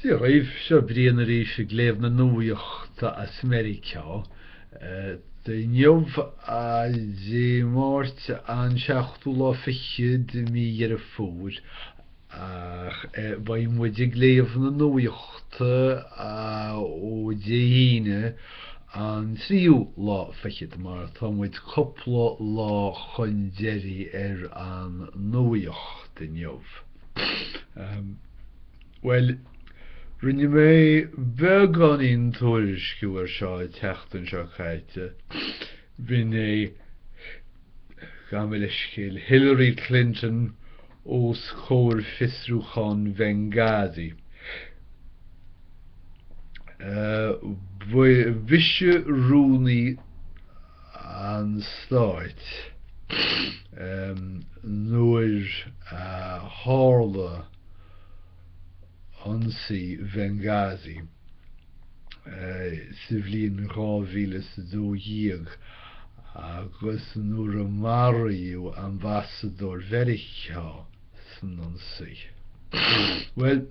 Ja, raibh seo bríon a rís léamh na nuíochta as America. De neomh a dé mórt an seachtú lá fichiid mí ar a fór ach bhaim muidig léamh na nuíochta ó déine an tríú lá fichiid mar tá muid coppla lá chun deirí an nuíocht de neomh. Well, rinne mé beag an tuairisciúir seo teachtain seo chaite. Bhín é gamailiscéil Hillary Clinton os chóir fisrúchan Benghazi. Bhise rúnaí an stáit nuair hála ansaí Benghazi sa bhliain 2012 agus nuair a maraíodh ambassador Vericha san ansaí. Well,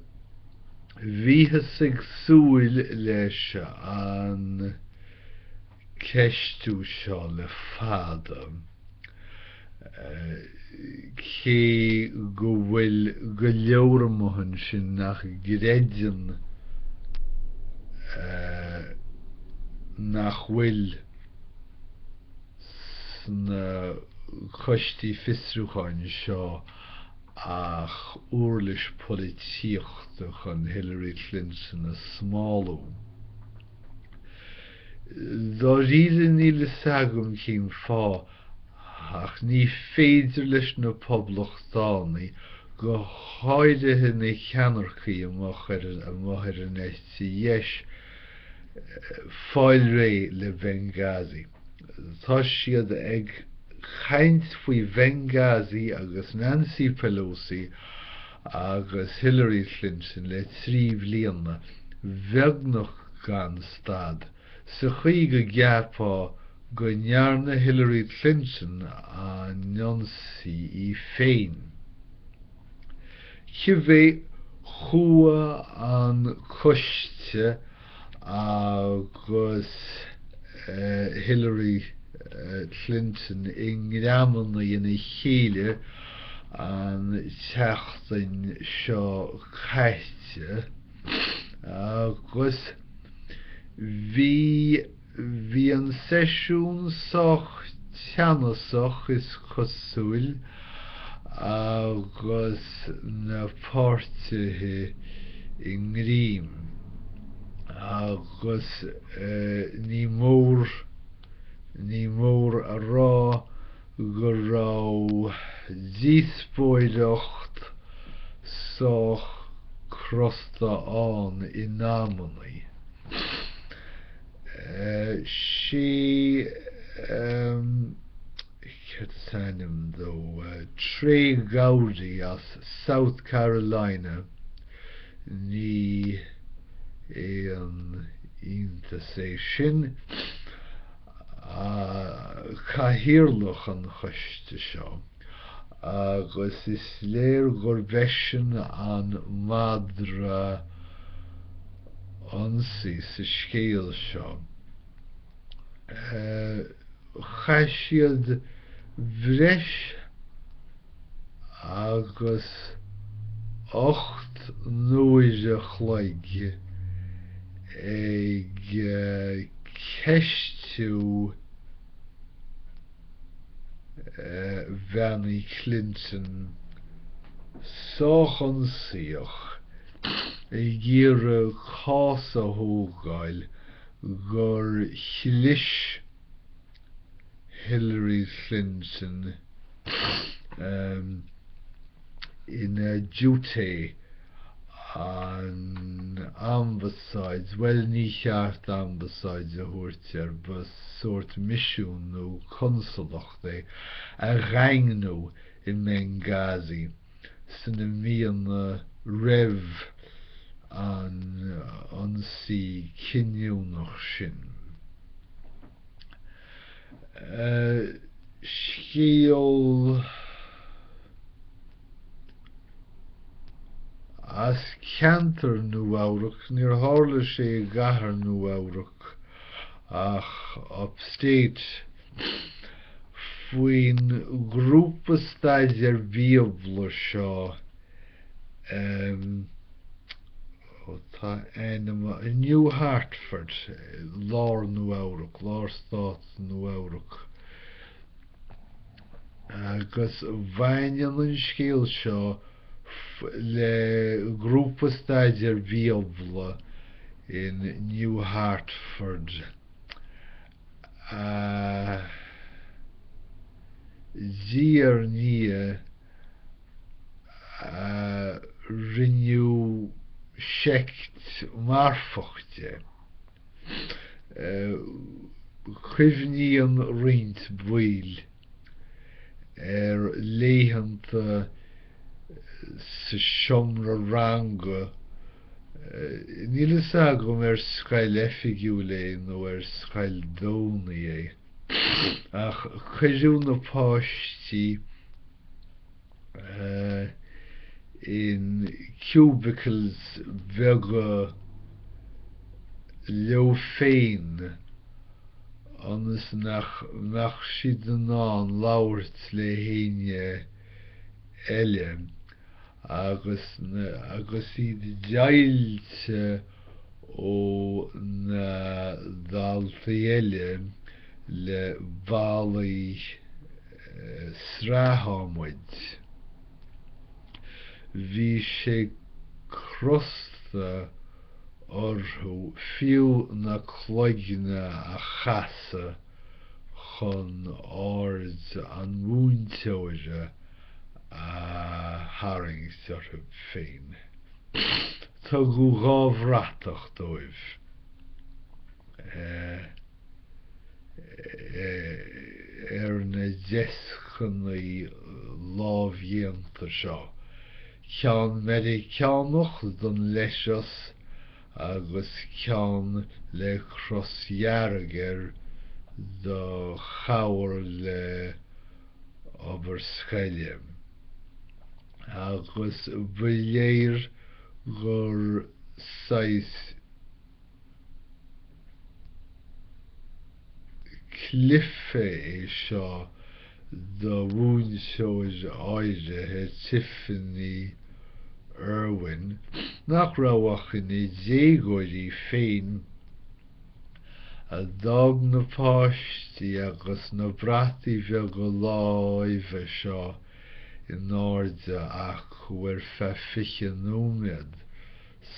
bhíthe sig súil leis an ceistú seo le fada cé go bhfuil go leor amachán sin nach greideann nach bhfuil sna choistí fisrúcháin seo ach uirlis polítíochta chun Hillary Clinton a smáú. Dá riaile níl sagam cén fá ach ní féidir leis na poblachtánaí go háirithe na cheannarchaí amach ar an STS fáil ré le Benghazi. Tá siad ag chaint faoi Benghazi agus Nancy Pelosi agus Hillary Clinton le 3 bhliain bheagnach gan stad sa chuí go gceapá go ndearna Hillary Clinton a Nancy í féin. Cibé chua an coiste agus Hillary Clinton i ngreamanna dhéana chéile an teachtain seo chaite agus bhí an seisiún soch teanasach is cosúil agus na páirtithe i ngrím agus ní mór a rá go rá díspóireacht soch crosta an i námanaí. She Trey Gowdy as South Carolina ní an ínta sé sin caithfhiorlach an choiste seo agus is léir gur bheisean an madra ansaí sa scéal seo. Chaisiad bhreis agus 8 nuaire chloig ag ceistú Vanny Clinton sochansaíoch i gcéire casa thógáil gur chlis Hillary Clinton ina dúté an ambassáid, well ní cheart ambassáid a thuirtear ba sort misiún nó consulach é a rhaingnú i Benghazi san na míonna raibh an ansaí cinniúnach sin. Scéal as cantar nó áireach níor tharla sé gahar nó áireach ach upstate faoin grúpa staidir bíobla seo tá einama New Hartford lár nó áireach lár stát nó áireach agus bhaineann an scéal seo le grúpa staidir bíobla in New Hartford díar nia rinneú seict marfachte chuimhníonn roint buil léhananta sa siomra ranga nílas agam scail effigiúil é nó scail dóna é ach chuireú na páistí in cubicles bheaga leo féin anas nach siad an labhairt le héine eile agus iad deailte ó na dáltaí eile le bálaí sráthamaid bhí sé crosta orthú fiú na cloigeanna a chaasa chun ard an múinteoire a haring sortha féin tá go gábhreaach dóibh na deisceannaí lámhíonta seo ceann Americánach don leisas agus ceann le crosheargair do chabhar le obair agus b'léir gur cliffe é seo do bhúinseoid áirithe Tiffany Irwin nach raibh in déagóirí féin a d'fhág na páistí agus na brataí bheag go láimhe seo in áirde ach bhfuair feadh fiche nóiméad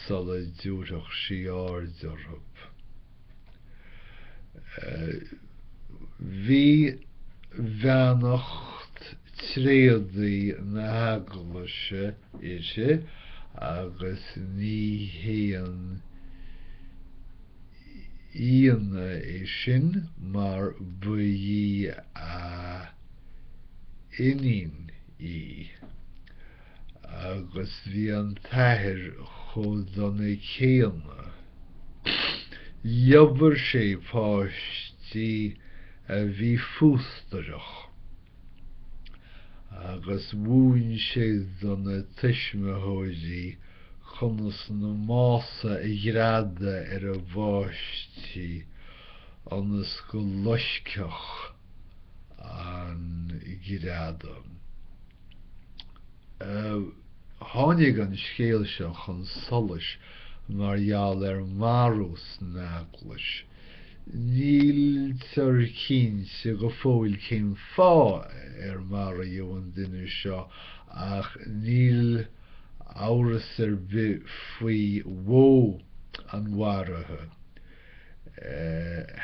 sula dúireadh sí áirde orthu. Bhí bheannacht tréadaí na haglaise ise agus ní héan íana é sin mar buí a ionainn í agus bhí an taithir chomh donna chéanna Lieber sé páistí a bhí fústaireach agus bhuain sé donna tuismitheoirí chunas na mása I ghrada a bháistí anas go luisceach an ghrada. Tháinig an scéal seo chun solas mar gheall marús náglas. Níl tar cínse go fóil cén fá mar a dhéann duine seo ach níl áras bith faoi mhó an mhairthe.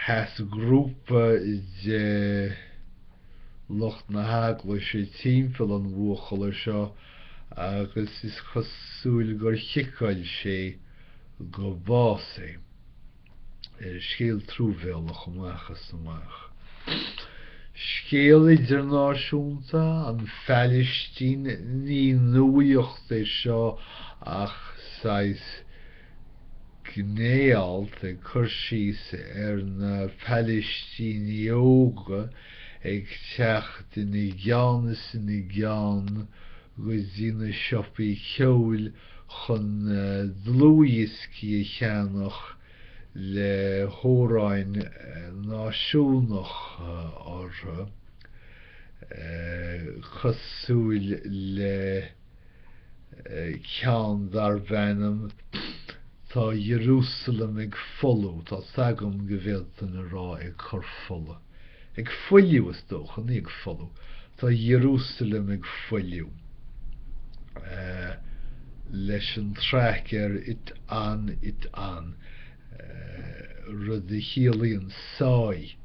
Has grúpa de lucht na haglaise timpeall an mhuachaill seo agus is cosúil gur chiicáil sé go bása. Scéal trúbhéalach amachchas amach. Scéal idirnáisiúnta an Phalistín ní nuaíocht é seo ach sais gnéalt a chur síos na Phalistíneoga ag teacht in I gceannas in I gceann go dtí na siopaí ceoil chun dlúiscí cheannach le hóráin náisiúnach orthu chosúil le ceann dar bheanam tá Jerusalem ag folú, tá sagam go bhfuiltain rá ag chur fola. Ag foiiliú is dócha, ní ag folú. Tá Jerusalem ag foiiliú. Leis an tráchar it an. Rud a chialaíonn sói.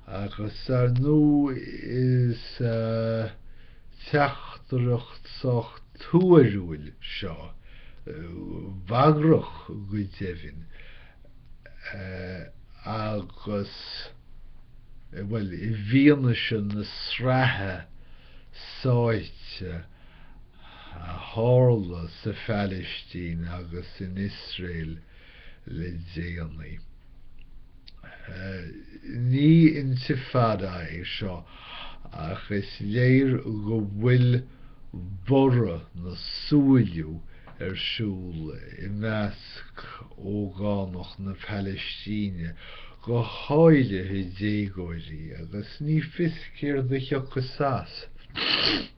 Agus ar nó is teachtarach soch tuairúil seo. Bhagrach go deimhin agus well I bhíonn sin na srathe sáite a tharla sa Phalistín agus in Israel le déanaí. Ní intifada é seo ach is léir go bhfuil bora na súiliú siúl I measc ógánach na Palestíne go háirithe déagóirí agus ní fiscir de cheochasás.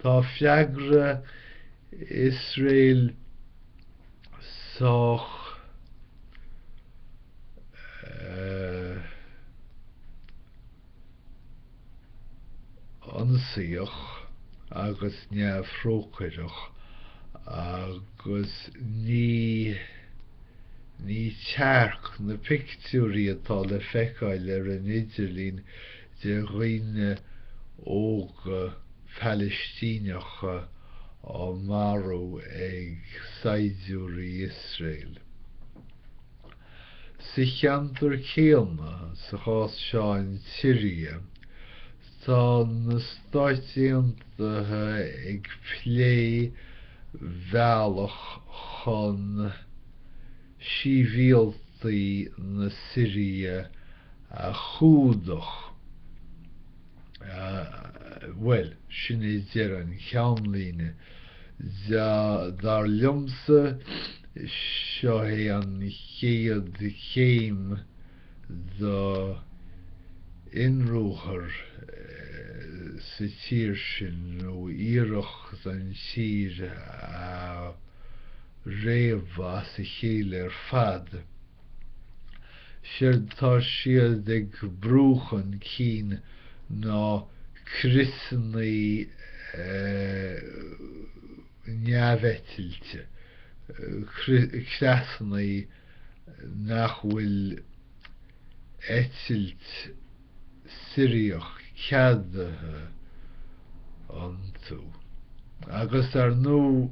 Tá feagra Israel sách ansaíoch agus neamhrócaireach agus ní tearc na pictiúí atá le feiceáil ar an Idirlín de roine óga Palestíneacha á marú ag saidúrí Israel. Sa cheantar céanna sa chás seo in Tíria, tá na stáitiúntathe ag plé bhealach chun síbhialtaí na Síria a chúdach. Well, sin é dearan cheanlíne dar liomsa seo é an chéad chéim do inrúthar sa tír sin nó iarach an tír a réamh sa chéile ar fad. Sér tá siad ag brúchan cín ná Christnaí neamhheitilte, creasnaí nach bhfuil eitilt Síriach ceadathe antú. Agus ar nó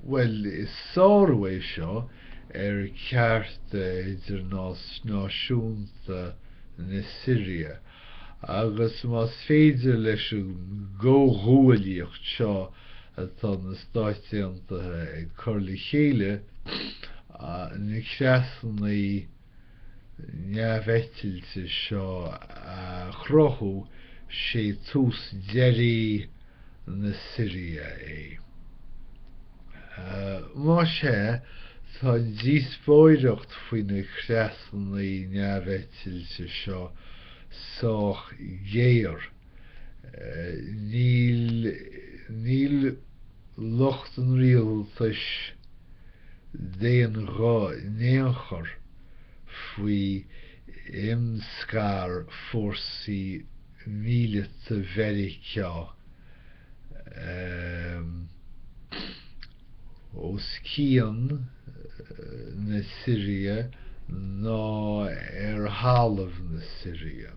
well is sáirmhaid seo ar cearta idir náisiúnta na Síria agus más féidir leis ggóthúilíocht seo atá na stáitiúntathe ag chur le chéile na creasnaí neamhheitilte seo a chrothú sé tús deirí na Síria é. Má sé tá díospóireacht faoi na creasnaí neamhheitilte seo sách géir. Níl lucht an rialtas déan rá néanchar faoi imscar fórsaí míleata Mheiriceá ó scían na Síria ná ar thalamh na Síria.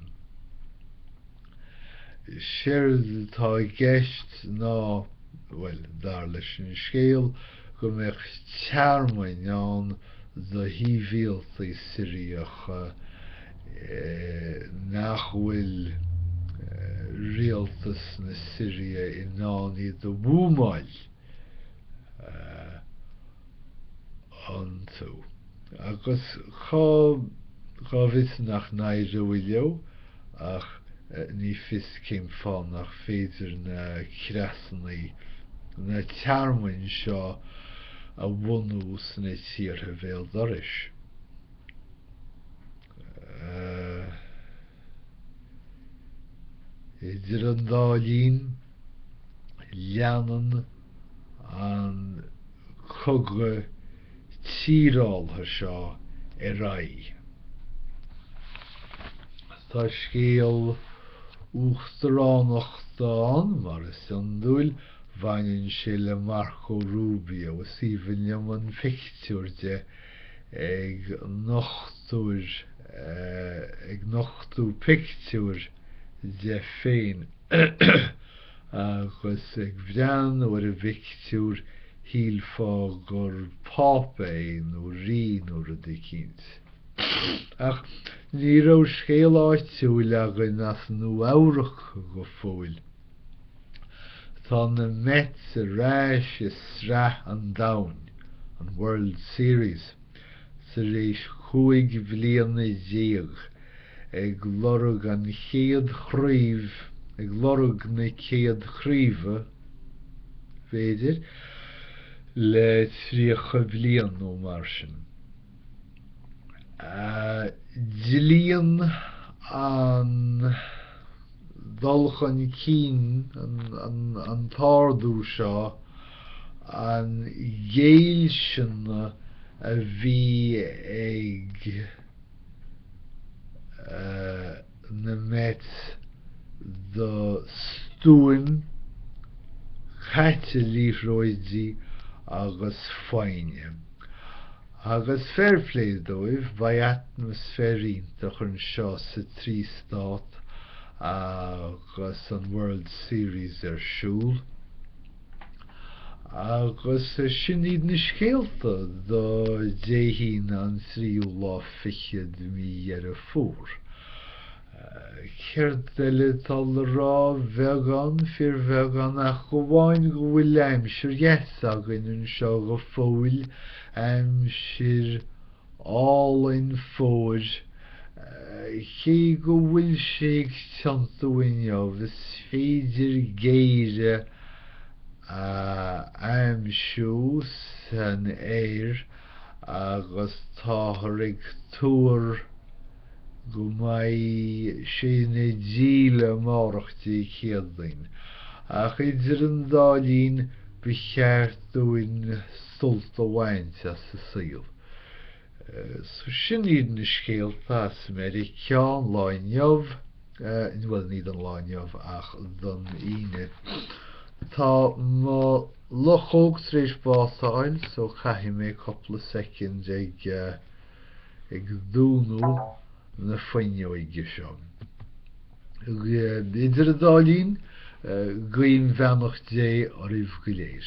Sér tá gceist ná well dar leis an scéal go mbeadh tearmainn ann do híbhialtaí Síriacha nach bhfuil rialtas na Síria I nánaí do bhuamáil antú. Agus chá bhitnach naidhre leo ach ní fis céim fáil nach féidir na creasnaí na tearmainn seo a bhunús na tíortha bhéal doris. Idir an dálín leanan an cogadh tíreáltha seo raí. Tá scéal uachtaránachtáin mar is iondúil bhainann sé le Marco Rubio a suimhneam an pictiúr de ag nochtú pictiúr de féin agus ag bhrean uair a pictiúr híl fá gur pop é nó rí nó rud é cínt. Ach ní raibh scéal áitiúil agan as nó amhrach go fóill. Tá na Mets a ráis is sraith an domhain an World Series sa réis 5 bliana déag ag lorg an chéad chríomh ag lorg na chéad chríomha féidir le 3 blian nó mar sin. Dilíonn an dulchan cín an tárdú seo an géil sinna a bhí ag na Mets do stúin chaite líthróidí agus fáinne. Agus fair play dóibh ba atmosféríntaach an seo sa trí stát agus an World Series siúl. Agus sin iad na scéalta do déhín an tríú lá fichiad mí ar a fór. Céir deile tal rá bheagán fir bheagán ach go bháin go bhfuil aimsir agan an seo go fóil aimsir álainn fóir ché go bhfuil sé ag teantahainneamh is féidir géire aimsiú san éir agus táthar ag túr go mbeidh sé na díle márachtaí chéadainn. Ach idir an dálín ba cheart uainn sult amhaint as sa saoil. So sin iad na scéalta as mar i ceann láinneamh, bhfuil ní an láinneamh ach don ine. Tá má lochógt rééis bátáil, so chaithim mé couple second ag dúnú na fainne oige seo. Idir a dálín, gaon bheannacht dé ar ibh go léir.